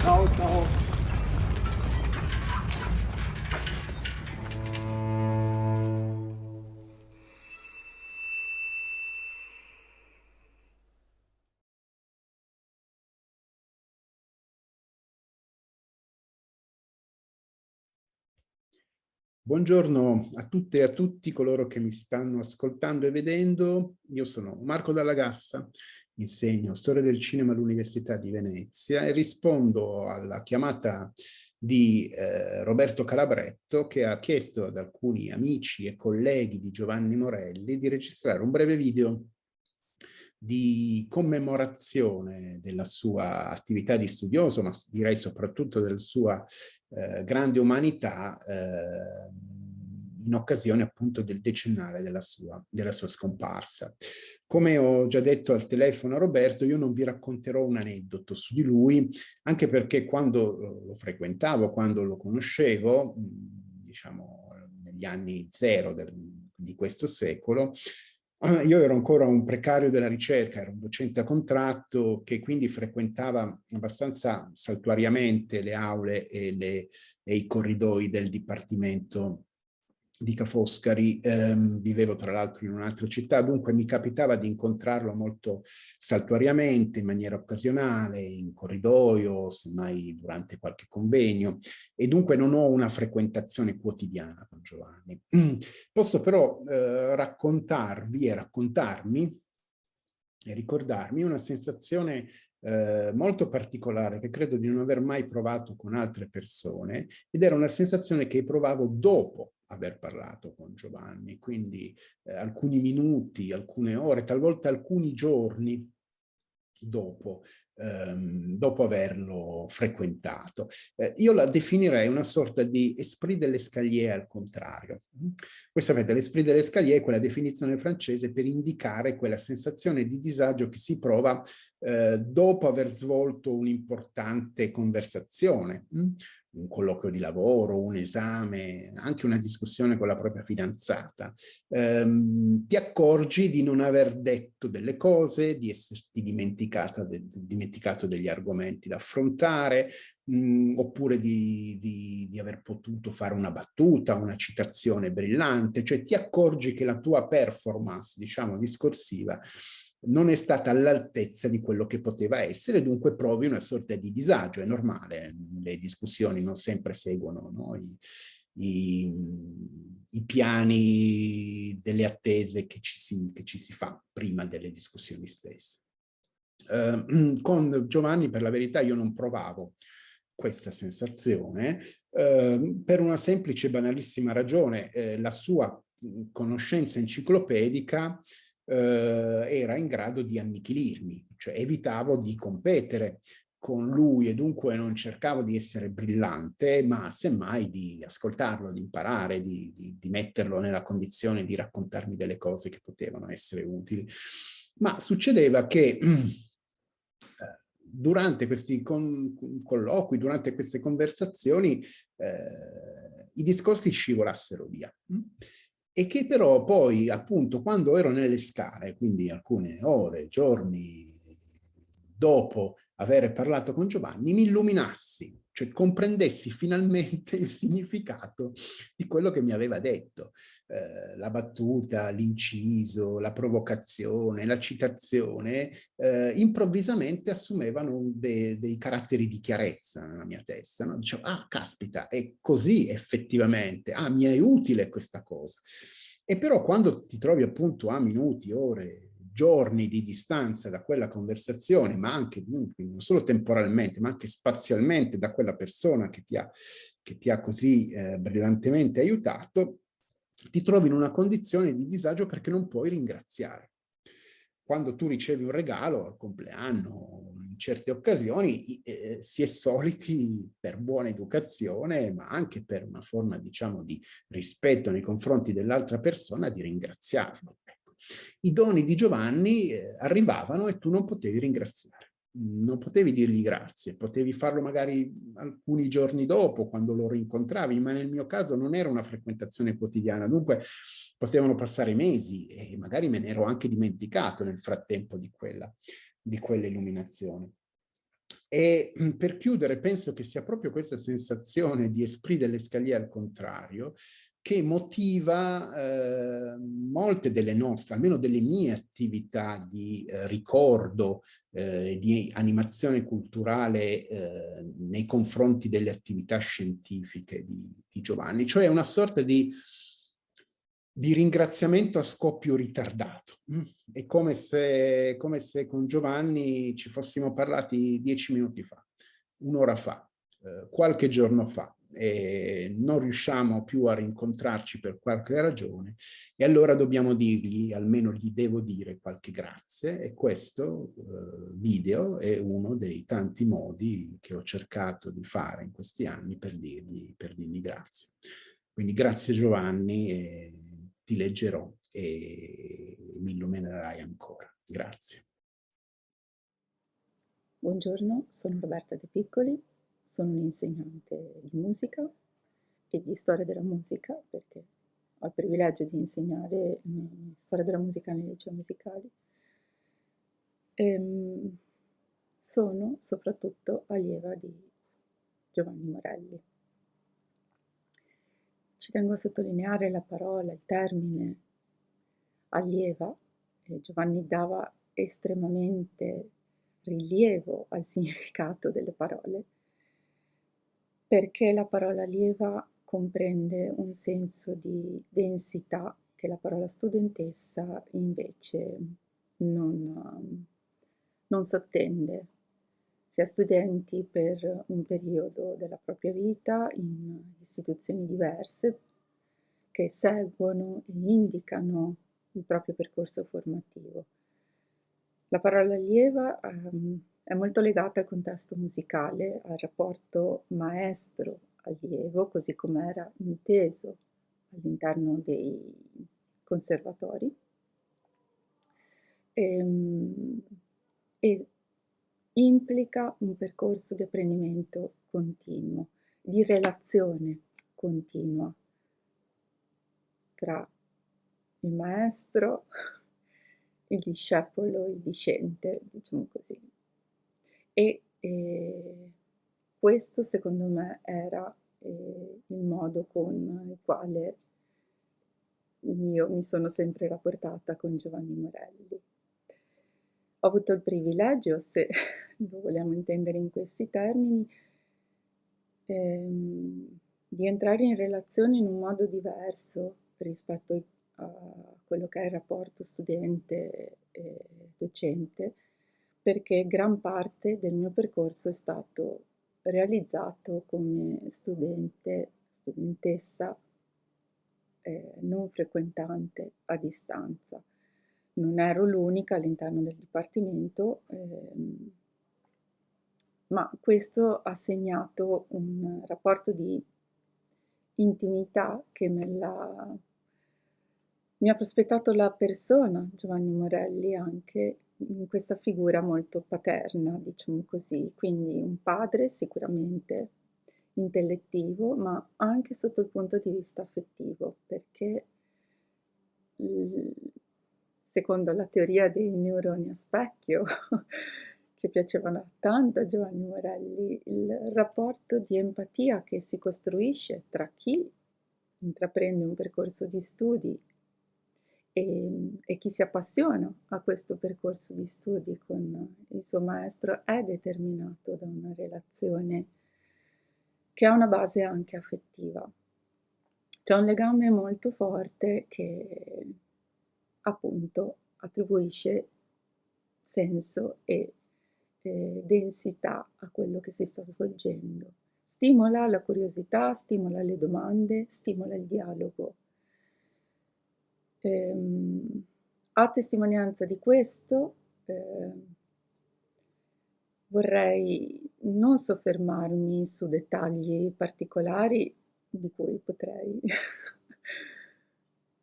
Ciao, ciao. Buongiorno a tutte e a tutti coloro che mi stanno ascoltando e vedendo. Io sono Marco Dalla Gassa, insegno storia del cinema all'Università di Venezia e rispondo alla chiamata di Roberto Calabretto, che ha chiesto ad alcuni amici e colleghi di Giovanni Morelli di registrare un breve video di commemorazione della sua attività di studioso, ma direi soprattutto della sua grande umanità, in occasione appunto del decennale della sua scomparsa. Come ho già detto al telefono a Roberto, io non vi racconterò un aneddoto su di lui, anche perché quando lo frequentavo, quando lo conoscevo, diciamo negli anni zero di questo secolo, io ero ancora un precario della ricerca, ero un docente a contratto che quindi frequentava abbastanza saltuariamente le aule e i corridoi del Dipartimento di Ca' Foscari. Vivevo tra l'altro in un'altra città, dunque mi capitava di incontrarlo molto saltuariamente, in maniera occasionale, in corridoio, semmai durante qualche convegno, e dunque non ho una frequentazione quotidiana con Giovanni. Posso però raccontarvi e raccontarmi e ricordarmi una sensazione molto particolare che credo di non aver mai provato con altre persone, ed era una sensazione che provavo dopo aver parlato con Giovanni, quindi alcuni minuti, alcune ore, talvolta alcuni giorni dopo averlo frequentato. Io la definirei una sorta di esprit de l'escalier al contrario. Voi sapete, l'esprit de l'escalier è quella definizione francese per indicare quella sensazione di disagio che si prova dopo aver svolto un'importante conversazione, un colloquio di lavoro, un esame, anche una discussione con la propria fidanzata. Ti accorgi di non aver detto delle cose, di esserti dimenticato degli argomenti da affrontare, oppure di aver potuto fare una battuta, una citazione brillante, cioè ti accorgi che la tua performance, diciamo, discorsiva non è stata all'altezza di quello che poteva essere, dunque provi una sorta di disagio. È normale, le discussioni non sempre seguono, no? I piani delle attese che ci si fa prima delle discussioni stesse. Con Giovanni, per la verità, io non provavo questa sensazione per una semplice e banalissima ragione. La sua conoscenza enciclopedica era in grado di annichilirmi, cioè evitavo di competere con lui e dunque non cercavo di essere brillante, ma semmai di ascoltarlo, di imparare, di metterlo nella condizione di raccontarmi delle cose che potevano essere utili. Ma succedeva che durante questi colloqui, durante queste conversazioni, i discorsi scivolassero via. E che però poi, appunto, quando ero nelle scale, quindi alcune ore, giorni dopo aver parlato con Giovanni, mi illuminassi, cioè comprendessi finalmente il significato di quello che mi aveva detto. La battuta, l'inciso, la provocazione, la citazione, improvvisamente assumevano dei caratteri di chiarezza nella mia testa. No? Dicevo, ah, caspita, è così effettivamente, ah, mi è utile questa cosa. E però quando ti trovi appunto a minuti, ore, giorni di distanza da quella conversazione, ma anche non solo temporalmente, ma anche spazialmente da quella persona che ti ha così brillantemente aiutato, ti trovi in una condizione di disagio perché non puoi ringraziare. Quando tu ricevi un regalo al compleanno, in certe occasioni, si è soliti, per buona educazione, ma anche per una forma, diciamo, di rispetto nei confronti dell'altra persona, di ringraziarlo. Ecco. I doni di Giovanni arrivavano e tu non potevi ringraziare. Non potevi dirgli grazie, potevi farlo magari alcuni giorni dopo quando lo rincontravi, ma nel mio caso non era una frequentazione quotidiana, dunque potevano passare mesi e magari me ne ero anche dimenticato nel frattempo di quell'illuminazione. E per chiudere, penso che sia proprio questa sensazione di esprit dell'escalier al contrario che motiva molte delle nostre, almeno delle mie attività di ricordo, di animazione culturale nei confronti delle attività scientifiche di Giovanni, cioè una sorta di ringraziamento a scoppio ritardato. È come se con Giovanni ci fossimo parlati 10 minuti fa, un'ora fa, qualche giorno fa, e non riusciamo più a rincontrarci per qualche ragione, e allora dobbiamo dirgli, almeno gli devo dire qualche grazie, e questo video è uno dei tanti modi che ho cercato di fare in questi anni per dirgli grazie. Quindi grazie Giovanni, e ti leggerò e mi illuminerai ancora. Grazie. Buongiorno, sono Roberta De Piccoli, sono un'insegnante di musica e di storia della musica perché ho il privilegio di insegnare storia della musica nei licei musicali. Sono soprattutto allieva di Giovanni Morelli. Ci tengo a sottolineare la parola, il termine allieva. Giovanni dava estremamente rilievo al significato delle parole, perché la parola allieva comprende un senso di densità che la parola studentessa invece non sottende. Si è studenti per un periodo della propria vita in istituzioni diverse che seguono e indicano il proprio percorso formativo. La parola allieva è molto legata al contesto musicale, al rapporto maestro-allievo, così come era inteso all'interno dei conservatori, e implica un percorso di apprendimento continuo, di relazione continua tra il maestro, il discepolo, il discente, diciamo così. E questo secondo me era il modo con il quale io mi sono sempre rapportata con Giovanni Morelli. Ho avuto il privilegio, se lo vogliamo intendere in questi termini, di entrare in relazione in un modo diverso rispetto a quello che è il rapporto studente e docente, perché gran parte del mio percorso è stato realizzato come studentessa non frequentante a distanza. Non ero l'unica all'interno del dipartimento, ma questo ha segnato un rapporto di intimità che mi ha prospettato la persona Giovanni Morelli anche in questa figura molto paterna, diciamo così, quindi un padre sicuramente intellettivo, ma anche sotto il punto di vista affettivo, perché l secondo la teoria dei neuroni a specchio, che piacevano tanto a Giovanni Morelli, il rapporto di empatia che si costruisce tra chi intraprende un percorso di studi e chi si appassiona a questo percorso di studi con il suo maestro è determinato da una relazione che ha una base anche affettiva. C'è un legame molto forte che appunto attribuisce senso e densità a quello che si sta svolgendo. Stimola la curiosità, stimola le domande, stimola il dialogo. A testimonianza di questo, vorrei non soffermarmi su dettagli particolari di cui potrei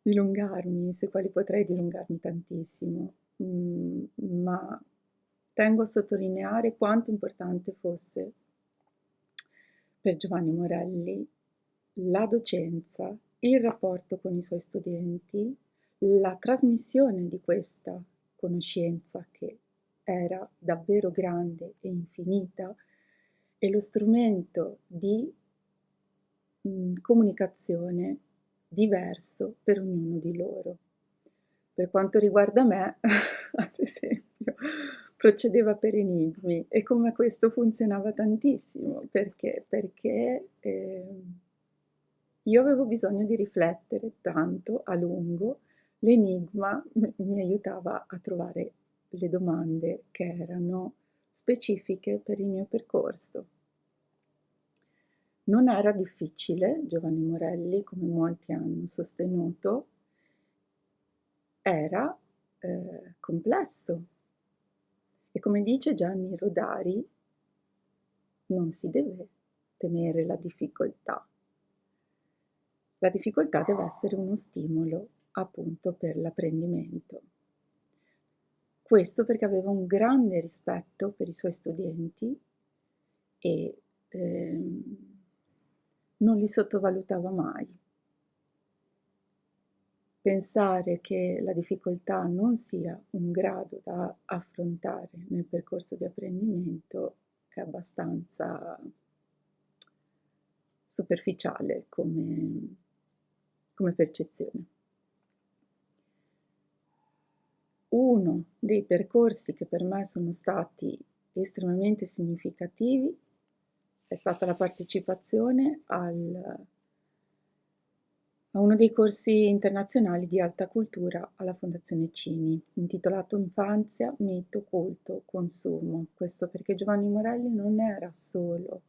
sui quali potrei dilungarmi tantissimo, ma tengo a sottolineare quanto importante fosse per Giovanni Morelli la docenza, il rapporto con i suoi studenti, la trasmissione di questa conoscenza che era davvero grande e infinita e lo strumento di comunicazione diverso per ognuno di loro. Per quanto riguarda me, ad esempio, procedeva per enigmi e come questo funzionava tantissimo, perché io avevo bisogno di riflettere tanto a lungo, l'enigma mi aiutava a trovare le domande che erano specifiche per il mio percorso. Non era difficile, Giovanni Morelli, come molti hanno sostenuto, era complesso. E come dice Gianni Rodari, non si deve temere la difficoltà. La difficoltà deve essere uno stimolo, appunto, per l'apprendimento. Questo perché aveva un grande rispetto per i suoi studenti e non li sottovalutava mai. Pensare che la difficoltà non sia un grado da affrontare nel percorso di apprendimento è abbastanza superficiale come percezione. Uno dei percorsi che per me sono stati estremamente significativi è stata la partecipazione a uno dei corsi internazionali di alta cultura alla Fondazione Cini, intitolato Infanzia, mito, culto, consumo. Questo perché Giovanni Morelli non era solo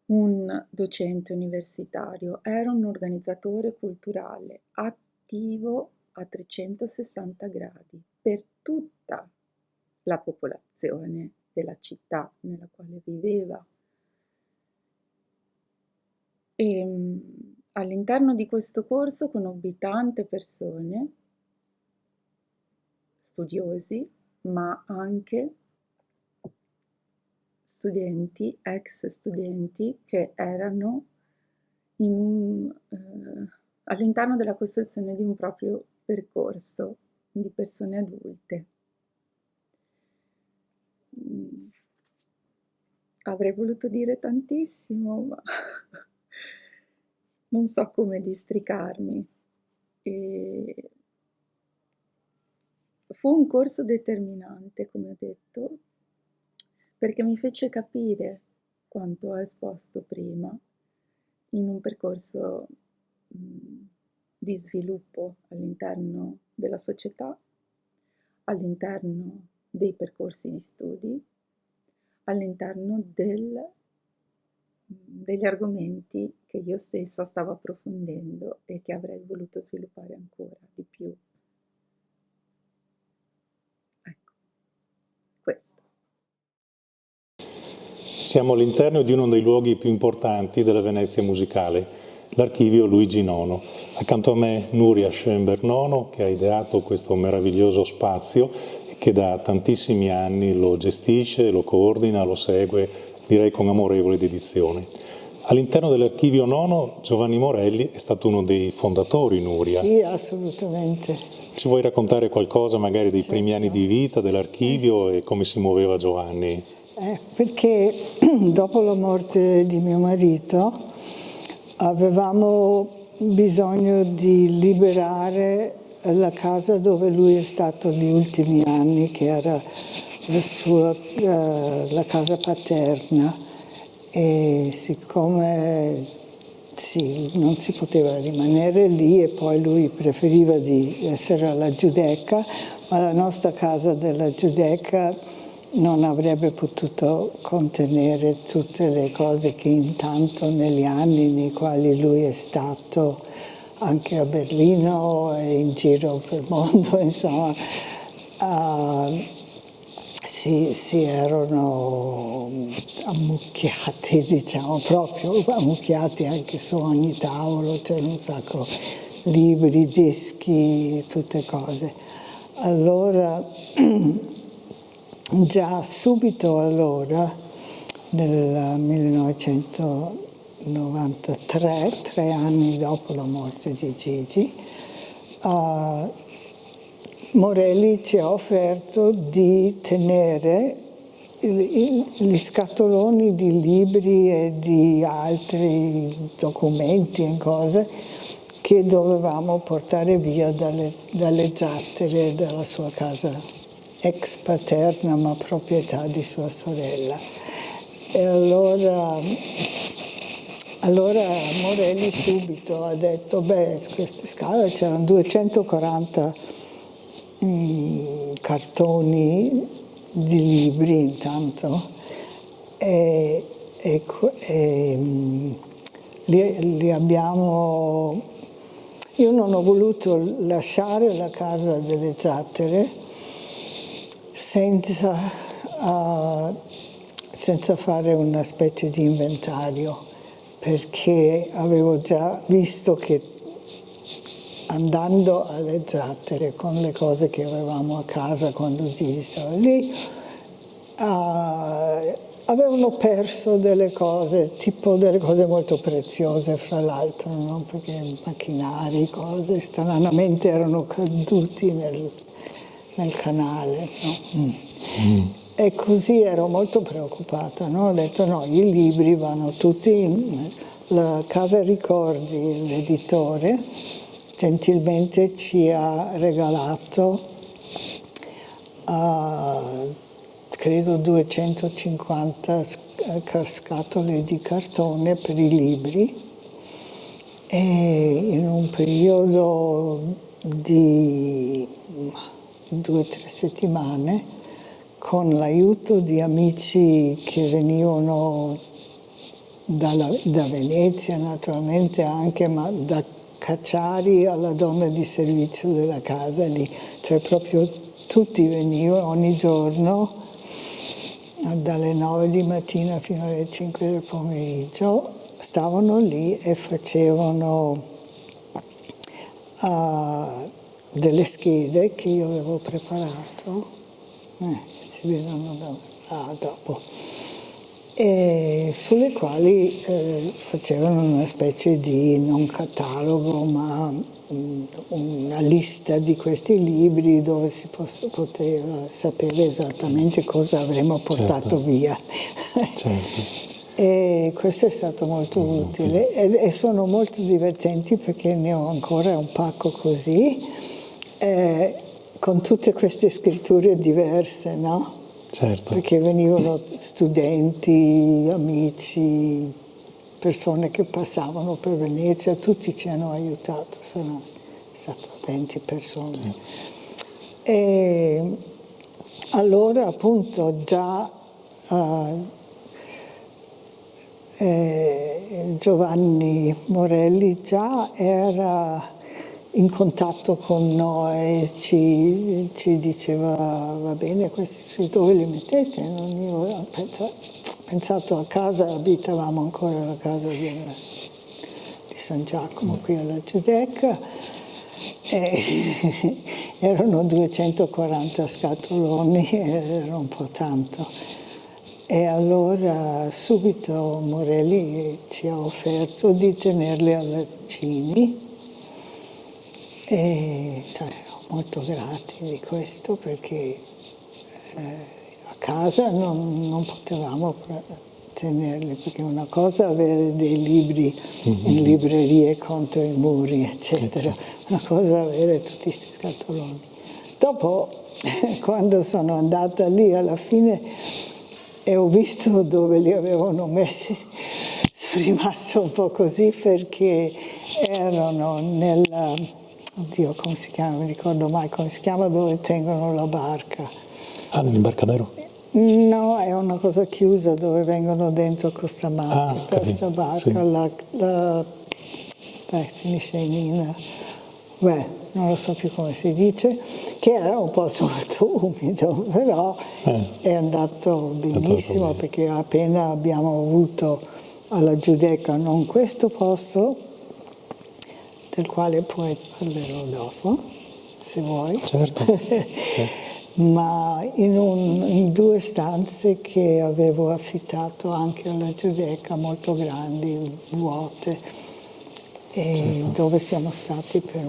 un docente universitario, era un organizzatore culturale attivo a 360 gradi per tutta la popolazione della città nella quale viveva. All'interno di questo corso conobbi tante persone, studiosi, ma anche studenti, ex studenti che erano all'interno della costruzione di un proprio percorso di persone adulte. Avrei voluto dire tantissimo, ma non so come districarmi. Fu un corso determinante, come ho detto, perché mi fece capire quanto ho esposto prima in un percorso di sviluppo all'interno della società, all'interno dei percorsi di studi all'interno degli argomenti che io stessa stavo approfondendo e che avrei voluto sviluppare ancora di più. Ecco, questo. Siamo all'interno di uno dei luoghi più importanti della Venezia musicale, l'archivio Luigi Nono. Accanto a me Nuria Schoenberg Nono, che ha ideato questo meraviglioso spazio e che da tantissimi anni lo gestisce, lo coordina, lo segue, direi con amorevole dedizione. All'interno dell'archivio Nono Giovanni Morelli è stato uno dei fondatori, Nuria. Sì, assolutamente. Ci vuoi raccontare qualcosa magari dei primi anni di vita dell'archivio e come si muoveva Giovanni? Perché dopo la morte di mio marito avevamo bisogno di liberare la casa dove lui è stato gli ultimi anni, che era la casa paterna, e siccome non si poteva rimanere lì e poi lui preferiva di essere alla Giudecca, ma la nostra casa della Giudecca non avrebbe potuto contenere tutte le cose che intanto negli anni nei quali lui è stato anche a Berlino e in giro per il mondo, insomma, si erano ammucchiati, diciamo, proprio ammucchiati anche su ogni tavolo, c'era un sacco libri, dischi, tutte cose. Allora, già subito allora, nel 1993, 3 anni dopo la morte di Gigi, Morelli ci ha offerto di tenere gli scatoloni di libri e di altri documenti e cose che dovevamo portare via dalle zattere della sua casa ex paterna, ma proprietà di sua sorella. E allora Morelli subito ha detto, queste scale c'erano 240 cartoni di libri intanto e li abbiamo. Io non ho voluto lasciare la casa delle zattere senza fare una specie di inventario, perché avevo già visto che andando alle zattere con le cose che avevamo a casa quando Gigi stava lì, avevano perso delle cose, tipo delle cose molto preziose fra l'altro, no? Perché macchinari, cose stranamente erano caduti nel canale. No? E così ero molto preoccupata, no? Ho detto no, i libri vanno tutti, la Casa Ricordi, l'editore, gentilmente ci ha regalato, credo 250 scatole di cartone per i libri, e in un periodo di 2 o 3 settimane, con l'aiuto di amici che venivano da Venezia naturalmente anche, ma da Cacciari alla donna di servizio della casa lì, cioè proprio tutti venivano ogni giorno dalle 9 di mattina fino alle 5 del pomeriggio, stavano lì e facevano delle schede che io avevo preparato, si vedono dopo, e sulle quali facevano una specie di non catalogo, ma una lista di questi libri dove si poteva sapere esattamente cosa avremmo portato via. Certo. E questo è stato molto utile e sono molto divertenti perché ne ho ancora un pacco così, con tutte queste scritture diverse, no? Certo. Perché venivano studenti, amici, persone che passavano per Venezia, tutti ci hanno aiutato, sono state 20 persone. Certo. allora appunto già Giovanni Morelli già era in contatto con noi, ci diceva va bene, questi dove li mettete? Io ho pensato a casa, abitavamo ancora alla casa di San Giacomo qui alla Giudecca, e erano 240 scatoloni, era un po' tanto. E allora subito Morelli ci ha offerto di tenerli alla Cini e siamo molto grati di questo perché a casa non potevamo tenerli, perché una cosa è avere dei libri in librerie contro i muri, eccetera, una cosa è avere tutti questi scatoloni. Dopo, quando sono andata lì alla fine e ho visto dove li avevano messi, sono rimasta un po' così perché erano nella, oddio come si chiama, non mi ricordo mai come si chiama, dove tengono la barca. Ah, nell'imbarcadero? No, è una cosa chiusa dove vengono dentro questa barca, sì. Finisce in Ina. Non lo so più come si dice, che era un posto molto umido, però è andato benissimo perché appena abbiamo avuto alla Giudecca non questo posto, del quale poi parlerò dopo, se vuoi. Certo. Ma in 2 stanze che avevo affittato anche alla Giudecca, molto grandi, vuote, e dove siamo stati per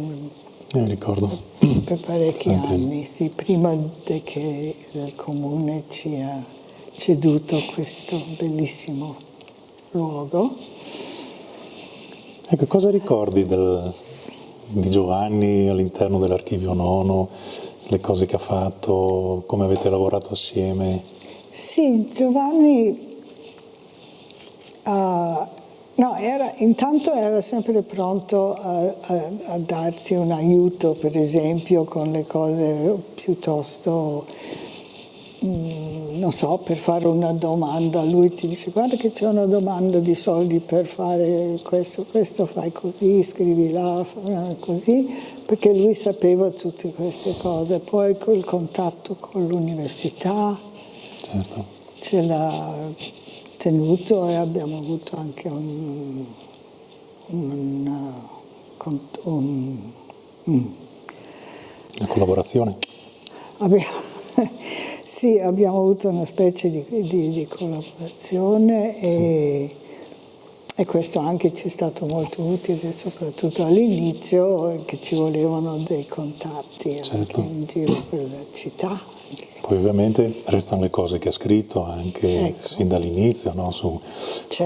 parecchi anni, sì, prima che il comune ci ha ceduto questo bellissimo luogo. Ecco, cosa ricordi di Giovanni all'interno dell'Archivio Nono, le cose che ha fatto, come avete lavorato assieme? Sì, Giovanni intanto era sempre pronto a darti un aiuto, per esempio, con le cose piuttosto, non so, per fare una domanda. Lui ti dice, guarda che c'è una domanda di soldi per fare questo fai così, scrivi là, così, perché lui sapeva tutte queste cose. Poi col contatto con l'università ce l'ha tenuto e abbiamo avuto anche una collaborazione? Sì, abbiamo avuto una specie di collaborazione e questo anche ci è stato molto utile, soprattutto all'inizio, che ci volevano dei contatti anche in giro per la città. Poi ovviamente restano le cose che ha scritto anche sin dall'inizio, no? su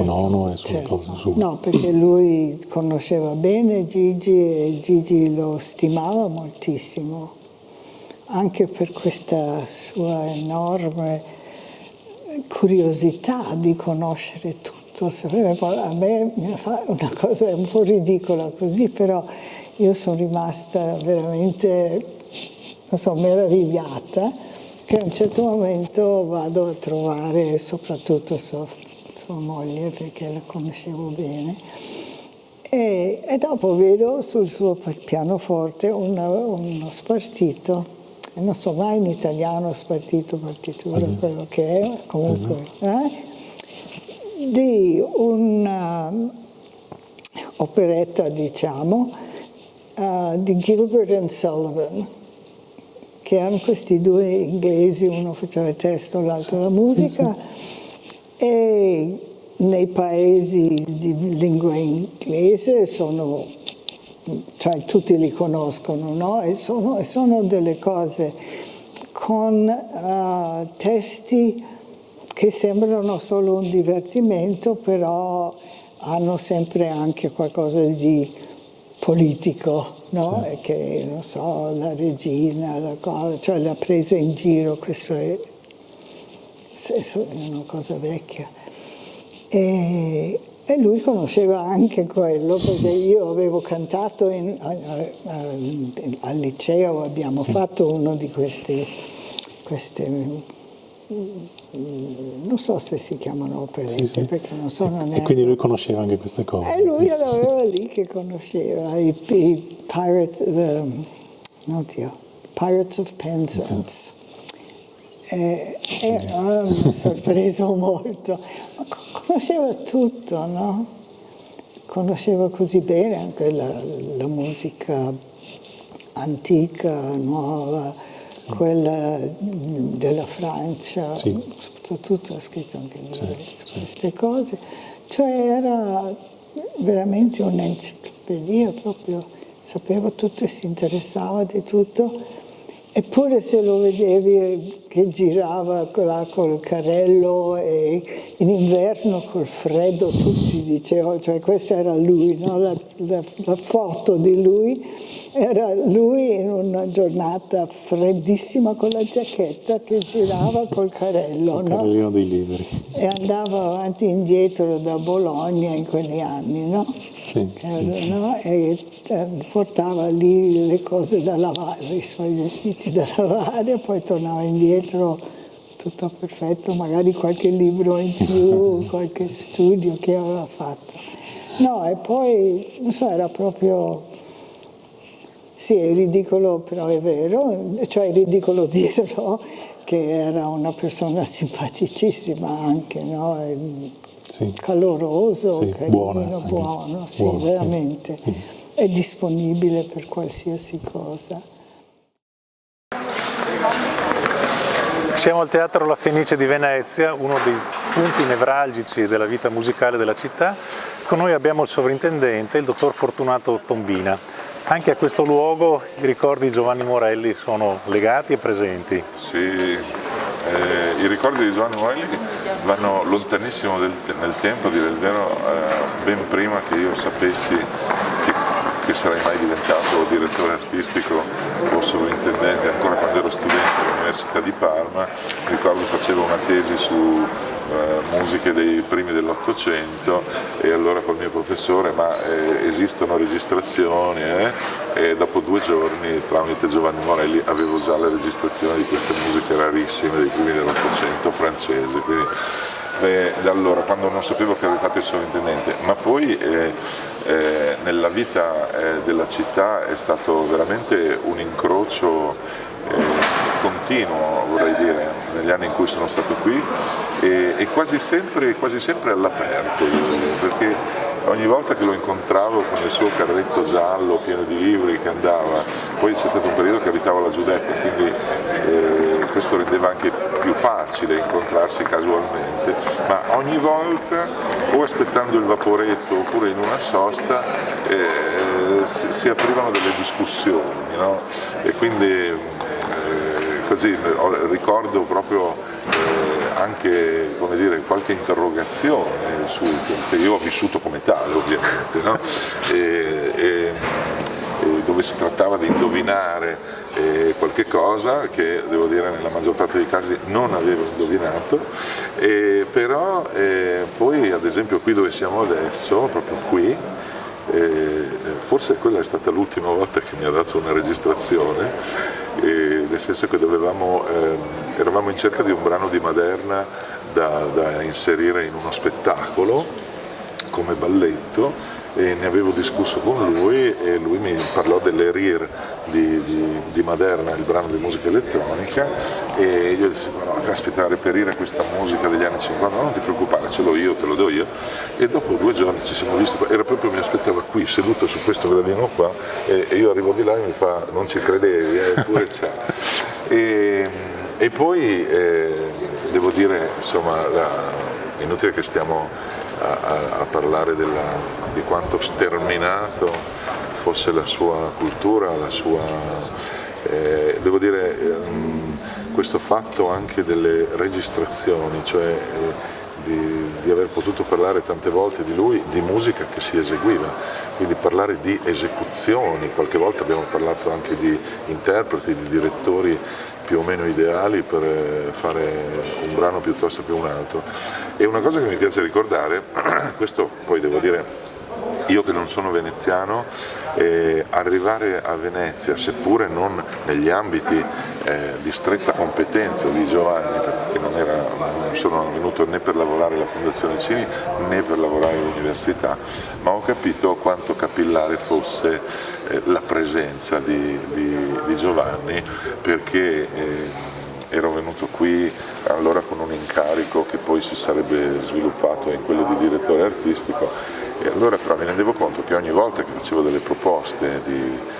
Nono e sulle cose sue. No, perché lui conosceva bene Gigi e Gigi lo stimava moltissimo, anche per questa sua enorme curiosità di conoscere tutto. A me mi fa una cosa un po' ridicola così, però io sono rimasta veramente, meravigliata, che a un certo momento vado a trovare soprattutto sua moglie, perché la conoscevo bene, e dopo vedo sul suo pianoforte uno spartito, e non so mai in italiano spartito, partitura, quello che è, comunque, di un'operetta, diciamo, di Gilbert and Sullivan, che erano questi 2 inglesi, uno faceva il testo, l'altro la musica, e nei paesi di lingua inglese tutti li conoscono, no? E sono delle cose con testi che sembrano solo un divertimento, però hanno sempre anche qualcosa di politico, no? Sì. Che, non so, la regina, la presa in giro, questo è una cosa vecchia. E lui conosceva anche quello, perché io avevo cantato al liceo, abbiamo fatto uno di queste queste, non so se si chiamano operette, Sì. perché non sono neanche... E quindi lui conosceva anche queste cose. E lui sì. aveva lì che conosceva i Pirates of Penzance. Mi ha sorpreso molto. Ma conosceva tutto, no? Conosceva così bene anche la musica antica, nuova, quella della Francia, soprattutto ha scritto anche libri su queste cose. Cioè era veramente un'enciclopedia, proprio sapeva tutto e si interessava di tutto. Eppure se lo vedevi che girava là col carrello e in inverno col freddo, tutti dicevano, cioè questa era lui, no? la foto di lui, era lui in una giornata freddissima con la giacchetta che girava col carrello. Il carrellino dei libri. E andava avanti e indietro da Bologna in quegli anni, no? No? E portava lì le cose da lavare, i suoi vestiti da lavare, poi tornava indietro tutto perfetto, magari qualche libro in più, qualche studio che aveva fatto. No, e poi, non so, era proprio... Sì, è ridicolo, però è vero, cioè è ridicolo dirlo, che era una persona simpaticissima anche, no? Caloroso, carino, buono, sì, veramente. Sì. È disponibile per qualsiasi cosa. Siamo al Teatro La Fenice di Venezia, uno dei punti nevralgici della vita musicale della città. Con noi abbiamo il sovrintendente, il dottor Fortunato Tombina. Anche a questo luogo i ricordi di Giovanni Morelli sono legati e presenti. Sì, i ricordi di Giovanni Morelli vanno lontanissimo nel tempo, a dire il vero, ben prima che io sapessi che sarei mai diventato direttore artistico o sovrintendente. Ancora quando ero studente all'Università di Parma, ricordo che facevo una tesi su musiche dei primi dell'Ottocento e allora col mio professore esistono registrazioni e dopo 2 giorni tramite Giovanni Morelli avevo già le registrazioni di queste musiche rarissime dei primi dell'Ottocento francesi. Quindi, da allora, quando non sapevo che avevo fatto il sovrintendente, ma poi nella vita della città è stato veramente un incrocio continuo, vorrei dire, negli anni in cui sono stato qui e quasi sempre all'aperto, perché ogni volta che lo incontravo con il suo carretto giallo pieno di libri che andava, poi c'è stato un periodo che abitavo laggiù d'Ecco, quindi questo rendeva anche più facile incontrarsi casualmente, ma ogni volta o aspettando il vaporetto oppure in una sosta si aprivano delle discussioni, no? E quindi così ricordo proprio anche, come dire, qualche interrogazione che io ho vissuto come tale ovviamente, no? Dove si trattava di indovinare qualche cosa che devo dire nella maggior parte dei casi non avevo indovinato, però poi ad esempio qui dove siamo adesso, proprio qui, forse quella è stata l'ultima volta che mi ha dato una registrazione, nel senso che eravamo in cerca di un brano di Maderna da inserire in uno spettacolo come balletto e ne avevo discusso con lui e lui mi parlò delle RIR di Maderna, il brano di musica elettronica, e io dissi no, caspita, reperire questa musica degli anni 50, no, non ti preoccupare, ce l'ho io, te lo do io, e dopo 2 giorni ci siamo visti, era proprio, mi aspettava qui seduto su questo gradino qua e io arrivo di là e mi fa non ci credevi, eppure c'è. E poi devo dire, insomma, è inutile che stiamo a parlare di quanto sterminato fosse la sua cultura, devo dire questo fatto anche delle registrazioni, cioè di aver potuto parlare tante volte di lui, di musica che si eseguiva, quindi parlare di esecuzioni, qualche volta abbiamo parlato anche di interpreti, di direttori più o meno ideali per fare un brano piuttosto che un altro. E una cosa che mi piace ricordare, questo poi devo dire io che non sono veneziano, arrivare a Venezia, seppure non negli ambiti di stretta competenza di Giovanni, perché non sono venuto né per lavorare alla Fondazione Cini né per lavorare all'università, ma ho capito quanto capillare fosse la presenza di Giovanni, perché ero venuto qui allora con un incarico che poi si sarebbe sviluppato in quello di direttore artistico, e allora però mi rendevo conto che ogni volta che facevo delle proposte di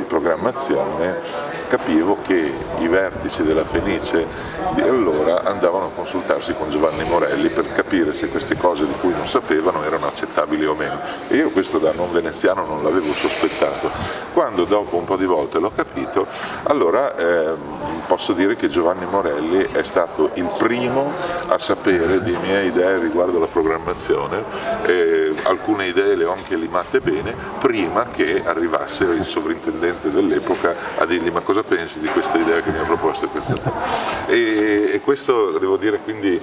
programmazione capivo che i vertici della Fenice di allora andavano a consultarsi con Giovanni Morelli per capire se queste cose di cui non sapevano erano accettabili o meno, e io questo da non veneziano non l'avevo sospettato. Quando dopo un po' di volte l'ho capito, allora posso dire che Giovanni Morelli è stato il primo a sapere di miei idee riguardo la programmazione, alcune idee le ho anche limate bene prima che arrivasse il sovrintendente dell'epoca a dirgli: ma cosa pensi di questa idea che mi ha proposto questa? E questo devo dire, quindi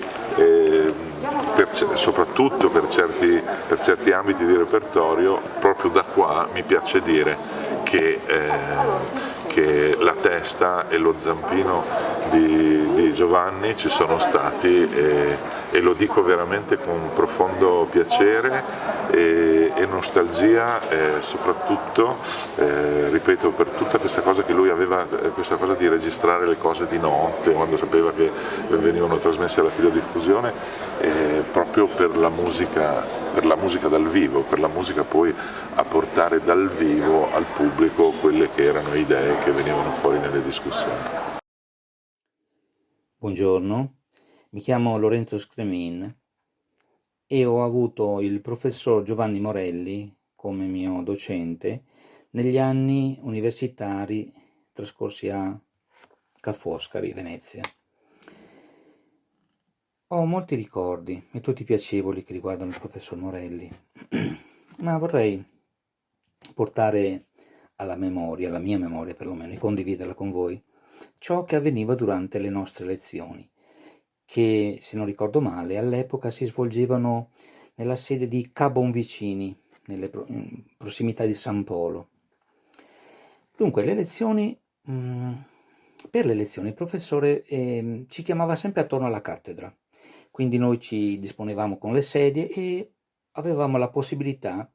soprattutto per certi ambiti di repertorio, proprio da qua mi piace dire che la testa e lo zampino di Giovanni ci sono stati, e lo dico veramente con profondo piacere e nostalgia, soprattutto, ripeto, per tutta questa cosa che lui aveva, questa cosa di registrare le cose di notte quando sapeva che venivano trasmesse alla filodiffusione, proprio per la musica dal vivo, per la musica poi a portare dal vivo al pubblico quelle che erano idee che venivano fuori nelle discussioni. Buongiorno, mi chiamo Lorenzo Scremin e ho avuto il professor Giovanni Morelli come mio docente negli anni universitari trascorsi a Ca' Foscari, Venezia. Ho molti ricordi e tutti piacevoli che riguardano il professor Morelli, ma vorrei portare alla mia memoria perlomeno, e condividerla con voi, ciò che avveniva durante le nostre lezioni, che, se non ricordo male, all'epoca si svolgevano nella sede di Ca' Bonvicini, nelle prossimità di San Polo. Dunque, per le lezioni il professore ci chiamava sempre attorno alla cattedra, quindi noi ci disponevamo con le sedie e avevamo la possibilità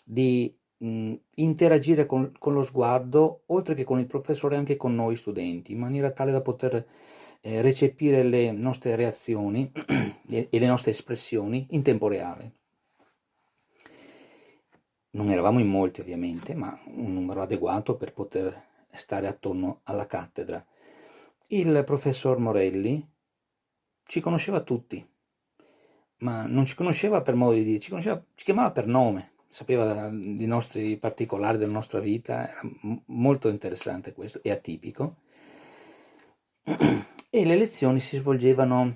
di interagire con lo sguardo, oltre che con il professore, anche con noi studenti, in maniera tale da poter recepire le nostre reazioni e le nostre espressioni in tempo reale. Non eravamo in molti ovviamente, ma un numero adeguato per poter stare attorno alla cattedra. Il professor Morelli ci conosceva tutti, ma non ci conosceva per modo di dire, ci chiamava per nome, sapeva dei nostri particolari della nostra vita, era molto interessante questo e atipico. E le lezioni si svolgevano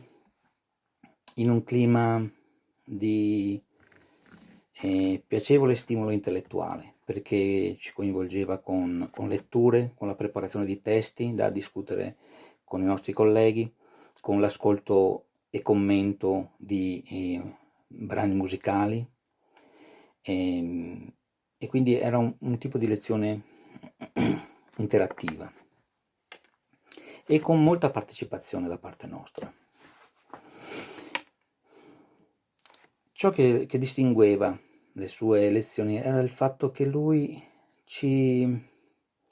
in un clima di piacevole stimolo intellettuale, perché ci coinvolgeva con letture, con la preparazione di testi da discutere con i nostri colleghi, con l'ascolto e commento di brani musicali, e quindi era un tipo di lezione interattiva e con molta partecipazione da parte nostra. Ciò che distingueva le sue lezioni era il fatto che lui ci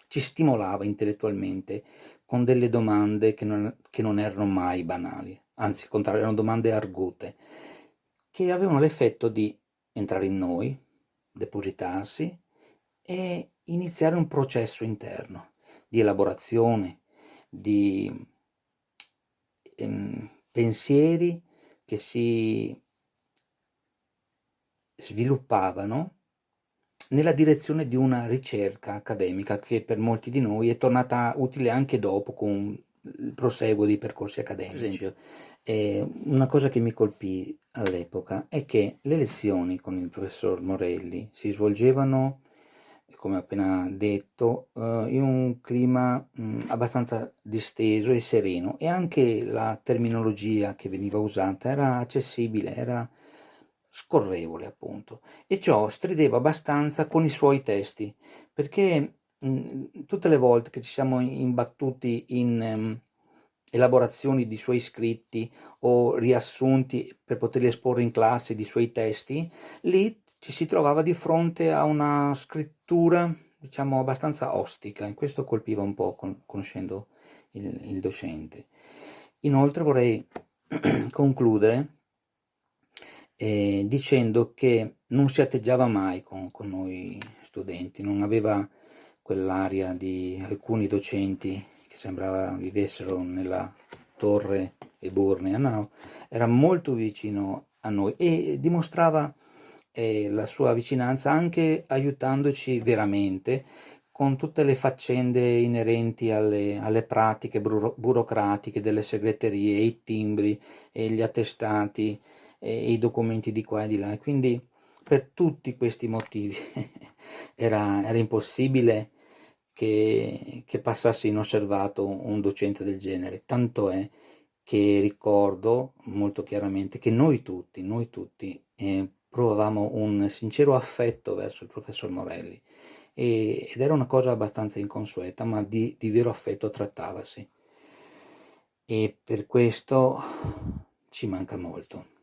stimolava intellettualmente con delle domande che non erano mai banali, anzi al contrario, erano domande argute, che avevano l'effetto di entrare in noi, depositarsi e iniziare un processo interno di elaborazione, di pensieri che si sviluppavano nella direzione di una ricerca accademica che per molti di noi è tornata utile anche dopo con il proseguo dei percorsi accademici. Per esempio, una cosa che mi colpì all'epoca è che le lezioni con il professor Morelli si svolgevano, come ho appena detto, in un clima abbastanza disteso e sereno, e anche la terminologia che veniva usata era accessibile, era scorrevole appunto, e ciò strideva abbastanza con i suoi testi, perché tutte le volte che ci siamo imbattuti in elaborazioni di suoi scritti o riassunti per poterli esporre in classe di suoi testi, lì ci si trovava di fronte a una scrittura, diciamo, abbastanza ostica, e questo colpiva un po' conoscendo il docente. Inoltre vorrei concludere dicendo che non si atteggiava mai con noi studenti, non aveva quell'aria di alcuni docenti che sembrava vivessero nella torre eburnea, no, era molto vicino a noi e dimostrava la sua vicinanza anche aiutandoci veramente con tutte le faccende inerenti alle pratiche burocratiche delle segreterie, i timbri, e gli attestati, e i documenti di qua e di là. E quindi per tutti questi motivi era impossibile che passasse inosservato un docente del genere, tanto è che ricordo molto chiaramente che noi tutti provavamo un sincero affetto verso il professor Morelli, ed era una cosa abbastanza inconsueta, ma di vero affetto trattavasi, e per questo ci manca molto.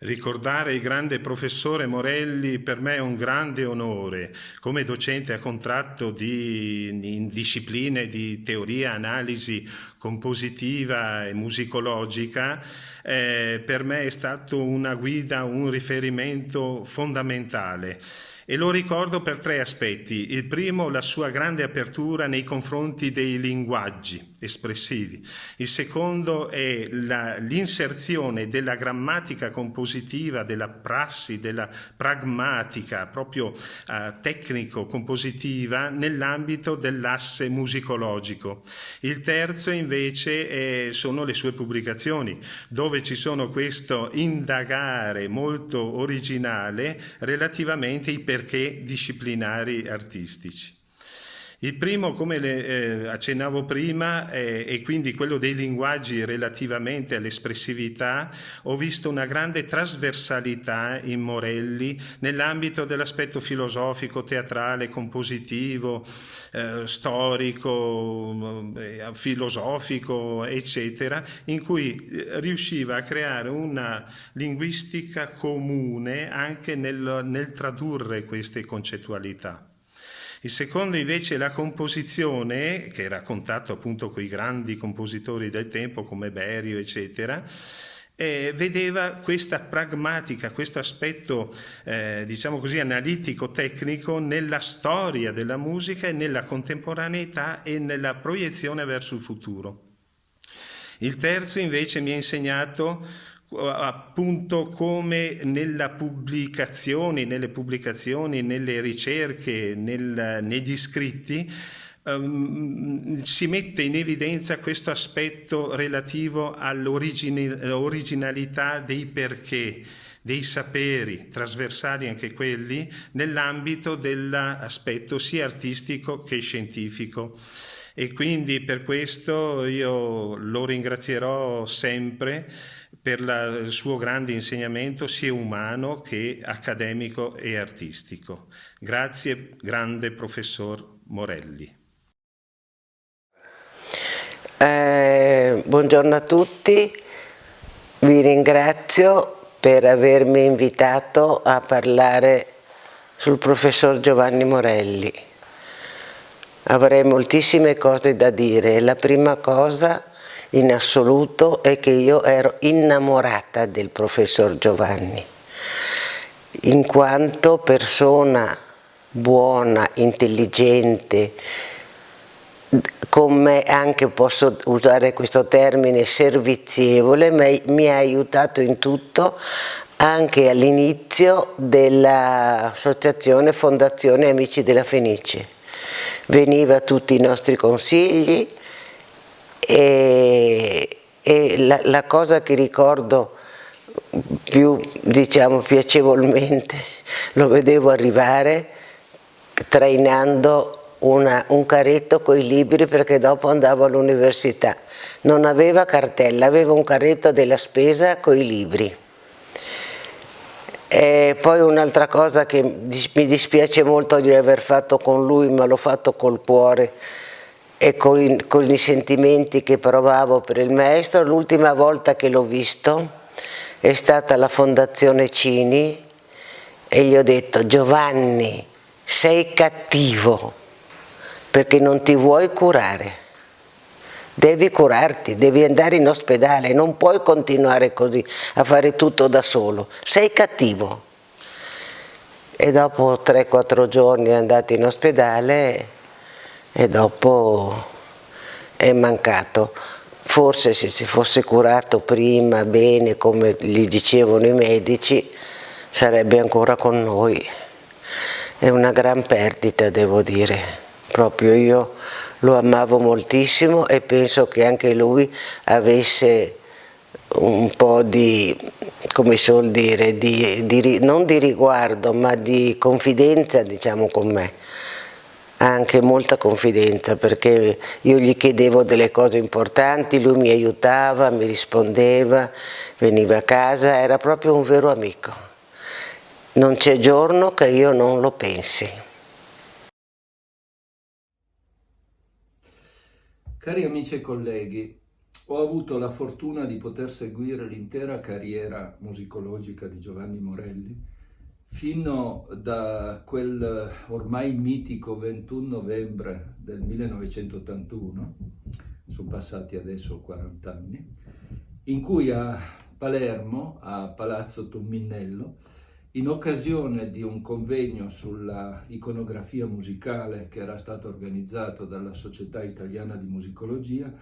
Ricordare il grande professore Morelli per me è un grande onore. Come docente a contratto in discipline di teoria, analisi compositiva e musicologica, per me è stato una guida, un riferimento fondamentale. E lo ricordo per 3 aspetti. Il primo, la sua grande apertura nei confronti dei linguaggi espressivi. Il secondo è l'inserzione della grammatica compositiva, della prassi, della pragmatica, proprio tecnico-compositiva, nell'ambito dell'asse musicologico. Il terzo invece sono le sue pubblicazioni, dove ci sono questo indagare molto originale relativamente ai perché disciplinari artistici. Il primo, come accennavo prima, è quindi quello dei linguaggi relativamente all'espressività. Ho visto una grande trasversalità in Morelli nell'ambito dell'aspetto filosofico, teatrale, compositivo, storico, filosofico, eccetera, in cui riusciva a creare una linguistica comune anche nel tradurre queste concettualità. Il secondo invece è la composizione, che era a contatto appunto con i grandi compositori del tempo come Berio, eccetera, vedeva questa pragmatica, questo aspetto diciamo così analitico-tecnico nella storia della musica e nella contemporaneità e nella proiezione verso il futuro. Il terzo invece mi ha insegnato appunto come nelle pubblicazioni, nelle ricerche, negli scritti si mette in evidenza questo aspetto relativo all'originalità dei perché, dei saperi, trasversali anche quelli, nell'ambito dell'aspetto sia artistico che scientifico. E quindi per questo io lo ringrazierò sempre per il suo grande insegnamento sia umano che accademico e artistico. Grazie, grande professor Morelli. Buongiorno a tutti, vi ringrazio per avermi invitato a parlare sul professor Giovanni Morelli. Avrei moltissime cose da dire. La prima cosa in assoluto è che io ero innamorata del professor Giovanni, in quanto persona buona, intelligente, come anche posso usare questo termine, servizievole, mi ha aiutato in tutto, anche all'inizio dell'associazione Fondazione Amici della Fenice. Veniva a tutti i nostri consigli e la cosa che ricordo più, diciamo, piacevolmente, lo vedevo arrivare trainando un carretto con i libri, perché dopo andavo all'università. Non aveva cartella, aveva un carretto della spesa con i libri. E poi un'altra cosa che mi dispiace molto di aver fatto con lui, ma l'ho fatto col cuore e con i sentimenti che provavo per il maestro. L'ultima volta che l'ho visto è stata alla Fondazione Cini e gli ho detto: Giovanni, sei cattivo perché non ti vuoi curare. Devi curarti, devi andare in ospedale, non puoi continuare così a fare tutto da solo, sei cattivo. E dopo 3-4 giorni è andato in ospedale e dopo è mancato. Forse se si fosse curato prima, bene, come gli dicevano i medici, sarebbe ancora con noi. È una gran perdita, devo dire. Proprio io lo amavo moltissimo e penso che anche lui avesse un po' di, come si suol dire, non di riguardo, ma di confidenza, diciamo, con me. Anche molta confidenza, perché io gli chiedevo delle cose importanti, lui mi aiutava, mi rispondeva, veniva a casa, era proprio un vero amico. Non c'è giorno che io non lo pensi. Cari amici e colleghi, ho avuto la fortuna di poter seguire l'intera carriera musicologica di Giovanni Morelli fino da quel ormai mitico 21 novembre del 1981, sono passati adesso 40 anni, in cui a Palermo, a Palazzo Tumminello, in occasione di un convegno sulla iconografia musicale che era stato organizzato dalla Società Italiana di Musicologia,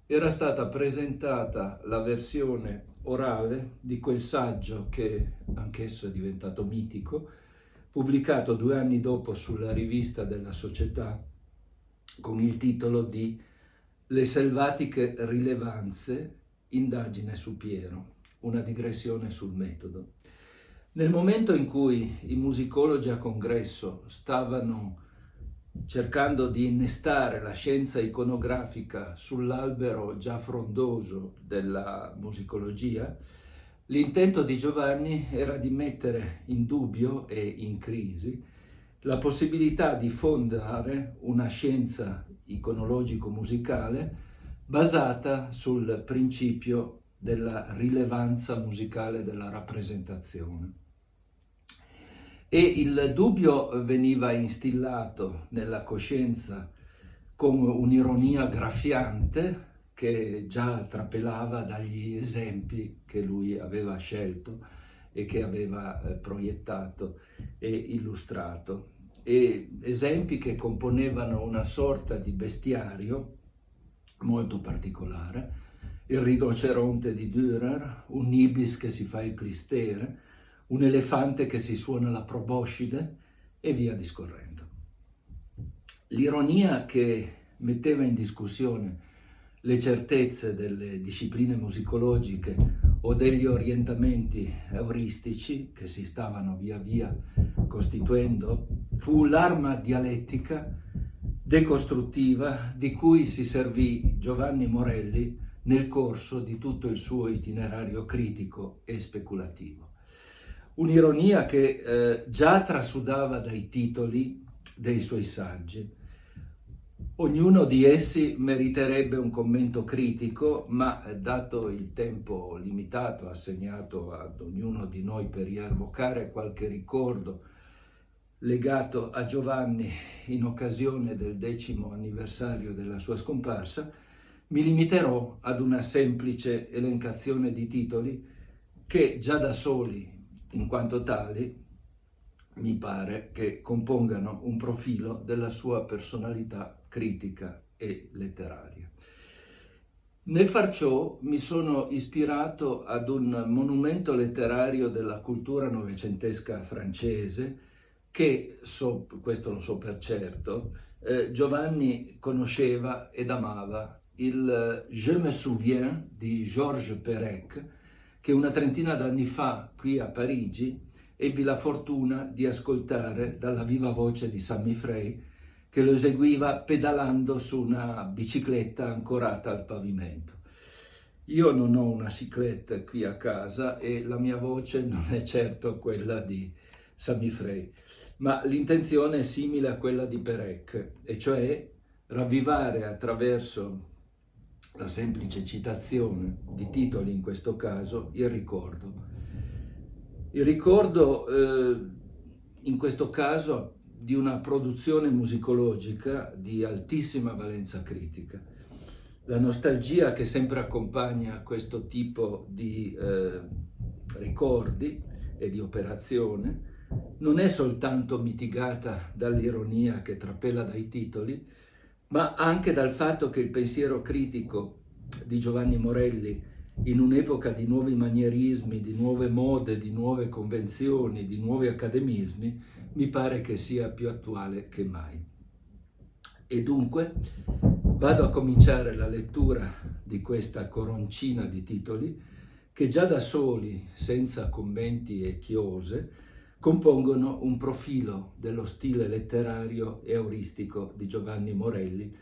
era stata presentata la versione orale di quel saggio che anch'esso è diventato mitico, pubblicato 2 anni dopo sulla rivista della Società con il titolo di Le selvatiche rilevanze, indagine su Piero, una digressione sul metodo. Nel momento in cui i musicologi a congresso stavano cercando di innestare la scienza iconografica sull'albero già frondoso della musicologia, l'intento di Giovanni era di mettere in dubbio e in crisi la possibilità di fondare una scienza iconologico-musicale basata sul principio della rilevanza musicale della rappresentazione. E il dubbio veniva instillato nella coscienza con un'ironia graffiante che già trapelava dagli esempi che lui aveva scelto e che aveva proiettato e illustrato. E esempi che componevano una sorta di bestiario molto particolare, il rinoceronte di Dürer, un ibis che si fa il clistere, un elefante che si suona la proboscide e via discorrendo. L'ironia che metteva in discussione le certezze delle discipline musicologiche o degli orientamenti euristici che si stavano via via costituendo fu l'arma dialettica decostruttiva di cui si servì Giovanni Morelli nel corso di tutto il suo itinerario critico e speculativo. Un'ironia che già trasudava dai titoli dei suoi saggi. Ognuno di essi meriterebbe un commento critico, ma dato il tempo limitato assegnato ad ognuno di noi per rievocare qualche ricordo legato a Giovanni in occasione del 10° anniversario della sua scomparsa, mi limiterò ad una semplice elencazione di titoli che già da soli, in quanto tali, mi pare che compongano un profilo della sua personalità critica e letteraria. Nel far ciò mi sono ispirato ad un monumento letterario della cultura novecentesca francese che, questo lo so per certo, Giovanni conosceva ed amava, il Je me souviens di Georges Perec, che una trentina d'anni fa qui a Parigi ebbi la fortuna di ascoltare dalla viva voce di Sammy Frey, che lo eseguiva pedalando su una bicicletta ancorata al pavimento. Io non ho una cyclette qui a casa e la mia voce non è certo quella di Sami Frey, ma l'intenzione è simile a quella di Perec, e cioè ravvivare attraverso la semplice citazione di titoli, in questo caso, il ricordo. Il ricordo, in questo caso, di una produzione musicologica di altissima valenza critica. La nostalgia che sempre accompagna questo tipo di ricordi e di operazione non è soltanto mitigata dall'ironia che trapela dai titoli, ma anche dal fatto che il pensiero critico di Giovanni Morelli, in un'epoca di nuovi manierismi, di nuove mode, di nuove convenzioni, di nuovi accademismi, mi pare che sia più attuale che mai. E dunque vado a cominciare la lettura di questa coroncina di titoli che già da soli, senza commenti e chiose, compongono un profilo dello stile letterario e auristico di Giovanni Morelli,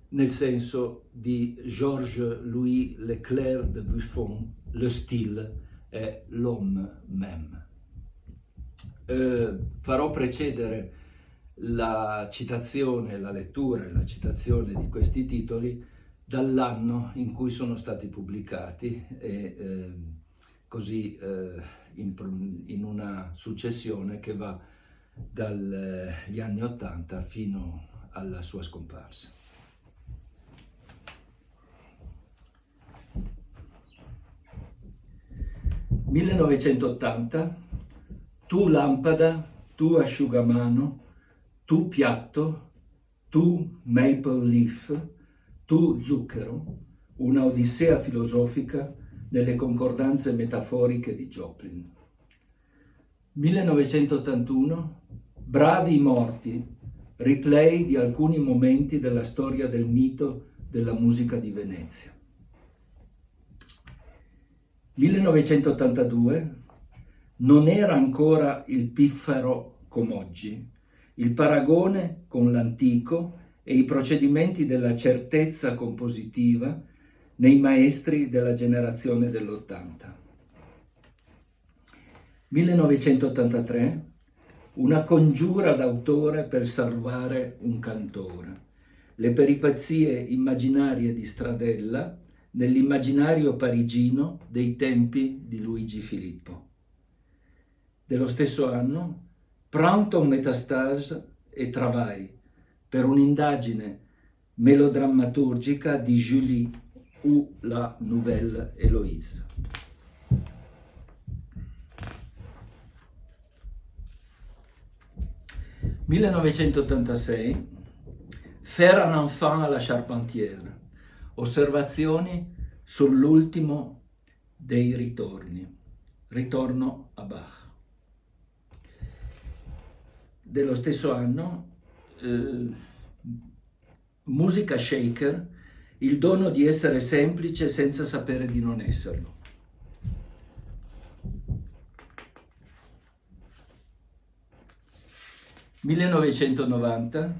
nel senso di Georges-Louis Leclerc de Buffon, le style è l'homme même. Farò precedere la citazione, la lettura e la citazione di questi titoli dall'anno in cui sono stati pubblicati e così in una successione che va dagli anni '80 fino alla sua scomparsa. «1980, tu lampada, tu asciugamano, tu piatto, tu maple leaf, tu zucchero, una odissea filosofica nelle concordanze metaforiche di Joplin. 1981, bravi morti, replay di alcuni momenti della storia del mito della musica di Venezia. 1982, non era ancora il piffero come oggi, il paragone con l'antico e i procedimenti della certezza compositiva nei maestri della generazione dell'80. 1983, una congiura d'autore per salvare un cantore, le peripezie immaginarie di Stradella nell'immaginario parigino dei tempi di Luigi Filippo. Dello stesso anno, Printemps Métastase e Travail, per un'indagine melodrammaturgica di Julie ou la Nouvelle Héloïse. « 1986, Faire un enfant à la Charpentière, osservazioni sull'ultimo dei ritorni, ritorno a Bach. Dello stesso anno, Musica Shaker, il dono di essere semplice senza sapere di non esserlo. «1990,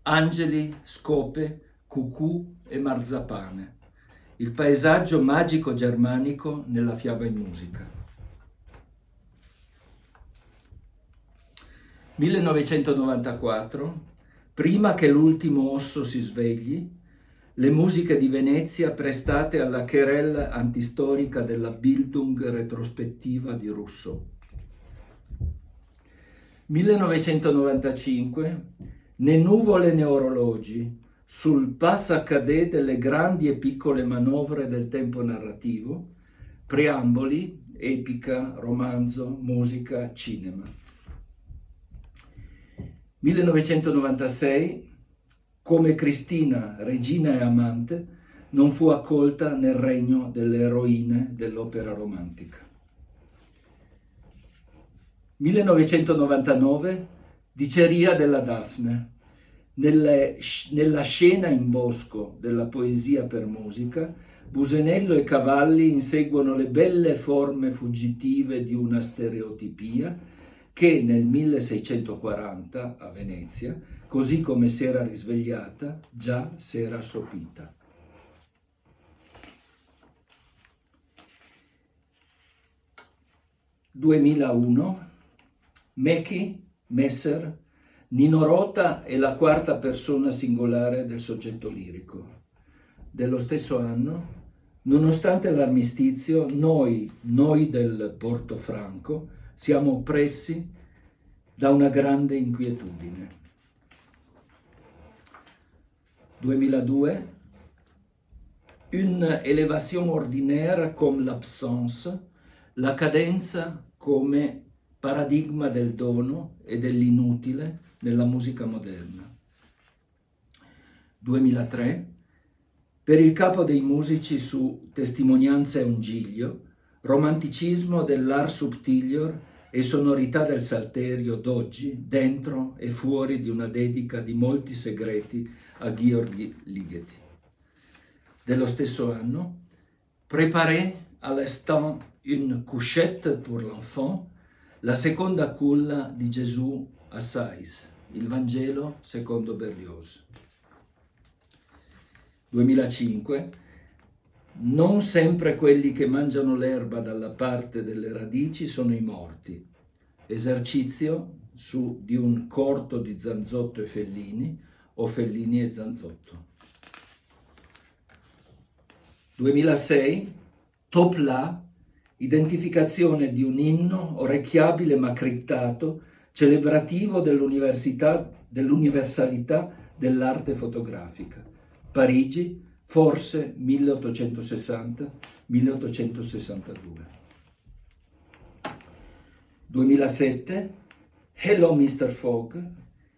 Angeli, Scope, Cucù e Marzapane, il paesaggio magico germanico nella fiaba in musica. 1994, prima che l'ultimo osso si svegli, le musiche di Venezia prestate alla querelle antistorica della Bildung retrospettiva di Rousseau. 1995, né nuvole né orologi, sul passacadè delle grandi e piccole manovre del tempo narrativo, preamboli, epica, romanzo, musica, cinema. 1996, come Cristina, regina e amante, non fu accolta nel regno delle eroine dell'opera romantica. 1999, Diceria della Daphne, nella scena in bosco della poesia per musica, Busenello e Cavalli inseguono le belle forme fuggitive di una stereotipia che nel 1640 a Venezia, così come si era risvegliata, già s'era sopita. 2001, Meki, Messer, Nino Rota è la quarta persona singolare del soggetto lirico. Dello stesso anno, nonostante l'armistizio, noi del Portofranco siamo oppressi da una grande inquietudine. 2002, une élévation ordinaire comme l'absence, la cadenza come paradigma del dono e dell'inutile nella musica moderna. 2003, per il capo dei musici su Testimonianza e un giglio, romanticismo dell'art subtilior e sonorità del salterio d'oggi, dentro e fuori di una dedica di molti segreti a Gheorghi Ligeti. Dello stesso anno, Préparé à l'instant une couchette pour l'enfant, la seconda culla di Gesù a Sais, il Vangelo secondo Berlioz. 2005, non sempre quelli che mangiano l'erba dalla parte delle radici sono i morti. Esercizio di un corto di Zanzotto e Fellini o Fellini e Zanzotto. 2006, Top La, identificazione di un inno orecchiabile ma crittato, celebrativo dell'universalità dell'arte fotografica. Parigi, forse 1860-1862. 2007, Hello Mr. Fogg,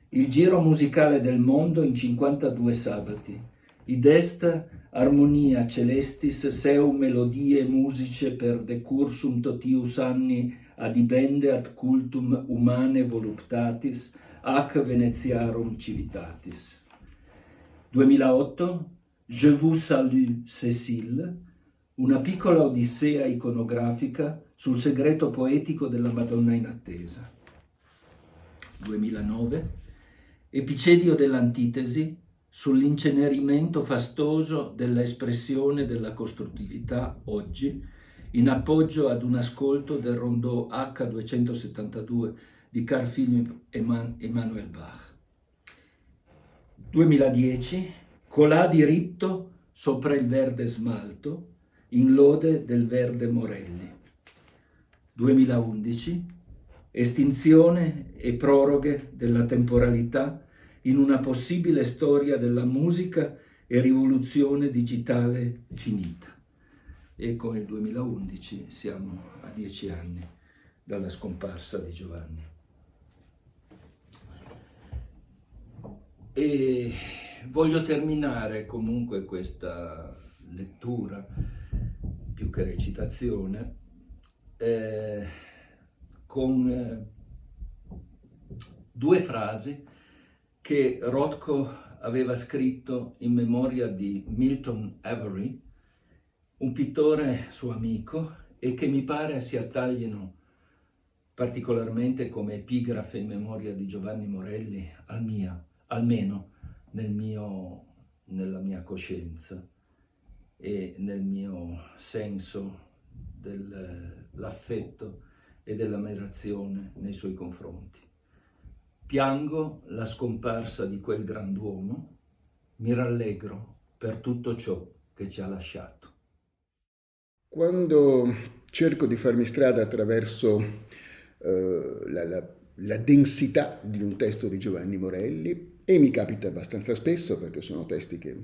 il giro musicale del mondo in 52 sabati. Id est armonia celestis seu melodie musice per decursum totius anni adibende ad cultum humane voluptatis ac Veneziarum civitatis. 2008, Je vous salue Cécile, una piccola odissea iconografica sul segreto poetico della Madonna in attesa. 2009, Epicedio dell'antitesi sull'incenerimento fastoso della espressione della costruttività oggi, in appoggio ad un ascolto del rondò H272 di Carl Philipp Emanuel Bach. 2010, colà diritto sopra il verde smalto, in lode del verde Morelli. 2011, estinzione e proroghe della temporalità in una possibile storia della musica e rivoluzione digitale finita. E con il 2011 siamo a 10 anni dalla scomparsa di Giovanni. E voglio terminare comunque questa lettura, più che recitazione, con due frasi che Rothko aveva scritto in memoria di Milton Avery, un pittore suo amico, e che mi pare si attaglino particolarmente come epigrafe in memoria di Giovanni Morelli, almeno nella mia coscienza e nel mio senso dell'affetto e dell'ammirazione nei suoi confronti. Piango la scomparsa di quel grand'uomo, mi rallegro per tutto ciò che ci ha lasciato. Quando cerco di farmi strada attraverso la densità di un testo di Giovanni Morelli, e mi capita abbastanza spesso perché sono testi che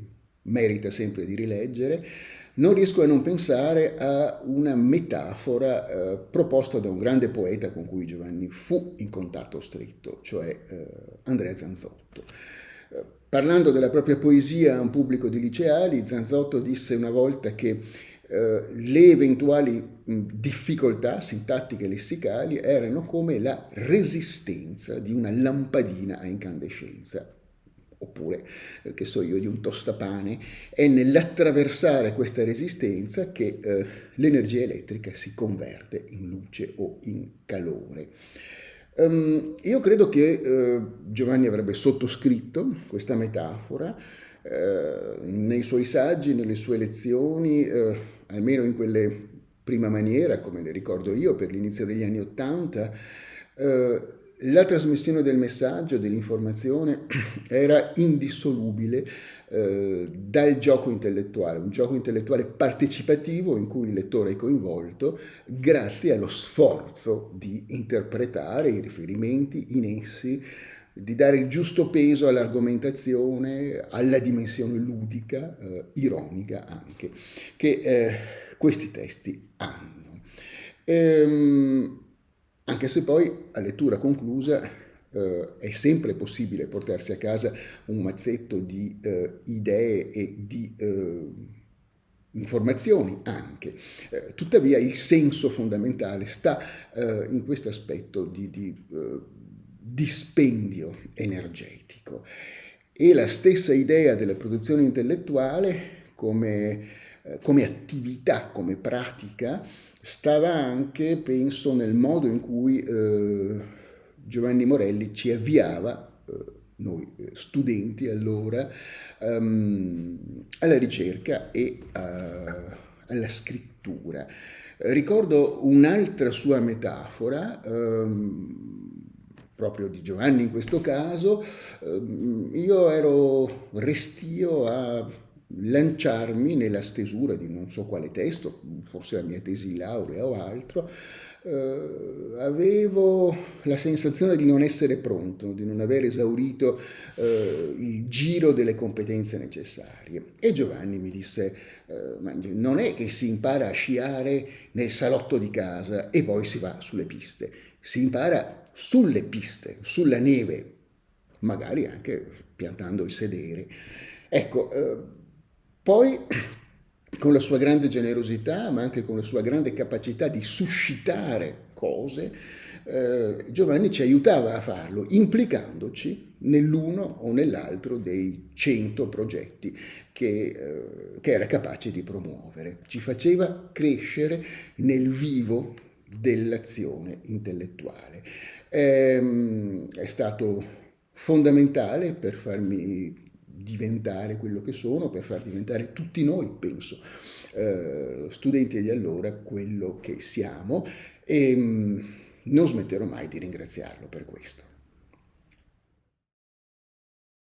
merita sempre di rileggere, non riesco a non pensare a una metafora proposta da un grande poeta con cui Giovanni fu in contatto stretto, cioè Andrea Zanzotto. Parlando della propria poesia a un pubblico di liceali, Zanzotto disse una volta che le eventuali difficoltà sintattiche e lessicali erano come la resistenza di una lampadina a incandescenza, oppure, che so io, di un tostapane. È nell'attraversare questa resistenza che l'energia elettrica si converte in luce o in calore. Io credo che Giovanni avrebbe sottoscritto questa metafora nei suoi saggi, nelle sue lezioni, almeno in quelle prima maniera, come le ricordo io, per l'inizio degli anni '80, la trasmissione del messaggio, dell'informazione, era indissolubile dal gioco intellettuale, un gioco intellettuale partecipativo in cui il lettore è coinvolto grazie allo sforzo di interpretare i riferimenti in essi, di dare il giusto peso all'argomentazione, alla dimensione ludica, ironica anche, che questi testi hanno. Anche se poi a lettura conclusa è sempre possibile portarsi a casa un mazzetto di idee e di informazioni anche. Tuttavia il senso fondamentale sta in questo aspetto di dispendio energetico. E la stessa idea della produzione intellettuale come attività, come pratica, stava anche, penso, nel modo in cui Giovanni Morelli ci avviava, noi studenti allora, alla ricerca e alla scrittura. Ricordo un'altra sua metafora, proprio di Giovanni in questo caso. Io ero restio a lanciarmi nella stesura di non so quale testo, forse la mia tesi di laurea o altro. Avevo la sensazione di non essere pronto, di non aver esaurito il giro delle competenze necessarie. E Giovanni mi disse, ma non è che si impara a sciare nel salotto di casa e poi si va sulle piste, si impara sulle piste, sulla neve, magari anche piantando il sedere. Ecco, poi con la sua grande generosità, ma anche con la sua grande capacità di suscitare cose, Giovanni ci aiutava a farlo, implicandoci nell'uno o nell'altro dei 100 progetti che era capace di promuovere. Ci faceva crescere nel vivo dell'azione intellettuale. È stato fondamentale per farmi diventare quello che sono, per far diventare tutti noi, penso, studenti di allora, quello che siamo, e non smetterò mai di ringraziarlo per questo.